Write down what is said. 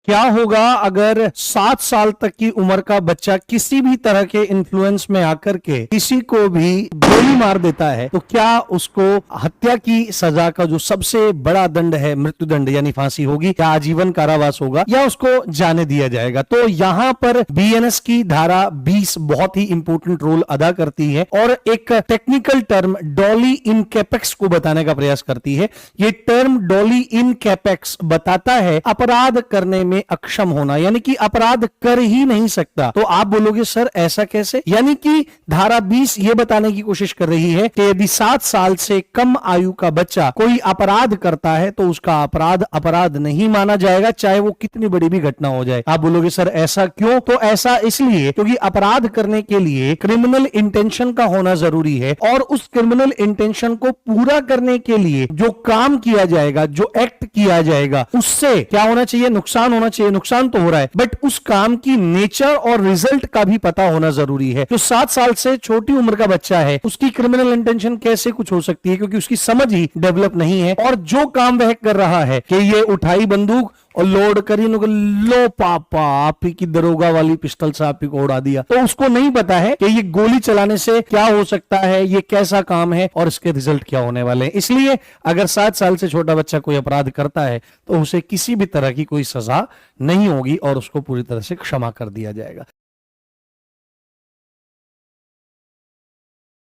क्या होगा अगर 7 साल तक की उम्र का बच्चा किसी भी तरह के इन्फ्लुएंस में आकर के किसी को भी गोली मार देता है, तो क्या उसको हत्या की सजा का जो सबसे बड़ा दंड है, मृत्युदंड यानी फांसी होगी, या आजीवन कारावास होगा, या उसको जाने दिया जाएगा? तो यहां पर बीएनएस की धारा 20 बहुत ही इंपॉर्टेंट रोल अदा करती है और एक टेक्निकल टर्म डॉली इन कैपेक्स को बताने का प्रयास करती है। यह टर्म डॉली इन कैपेक्स बताता है अपराध करने में अक्षम होना, यानी कि अपराध कर ही नहीं सकता। तो आप बोलोगे सर ऐसा कैसे? यानी कि धारा 20 यह बताने की कोशिश कर रही है कि यदि 7 साल से कम आयु का बच्चा कोई अपराध करता है तो उसका अपराध अपराध नहीं माना जाएगा, चाहे वो कितनी बड़ी भी घटना हो जाए। आप बोलोगे सर ऐसा क्यों? तो ऐसा इसलिए क्योंकि अपराध करने के लिए क्रिमिनल इंटेंशन का होना जरूरी है, और उस क्रिमिनल इंटेंशन को पूरा करने के लिए जो काम किया जाएगा, जो एक्ट किया जाएगा, उससे क्या होना चाहिए? नुकसान होना चाहिए। नुकसान तो हो रहा है, बट उस काम की नेचर और रिजल्ट का भी पता होना जरूरी है। जो 7 साल से छोटी उम्र का बच्चा है उसकी क्रिमिनल इंटेंशन कैसे कुछ हो सकती है, क्योंकि उसकी समझ ही डेवलप नहीं है, और जो काम वह कर रहा है कि ये उठाई बंदूक और लोड करी, लो पापा आप ही की दरोगा वाली पिस्टल से आप ही को उड़ा दिया, तो उसको नहीं पता है कि ये गोली चलाने से क्या हो सकता है, ये कैसा काम है और इसके रिजल्ट क्या होने वाले हैं। इसलिए अगर 7 साल से छोटा बच्चा कोई अपराध करता है तो उसे किसी भी तरह की कोई सजा नहीं होगी और उसको पूरी तरह से क्षमा कर दिया जाएगा।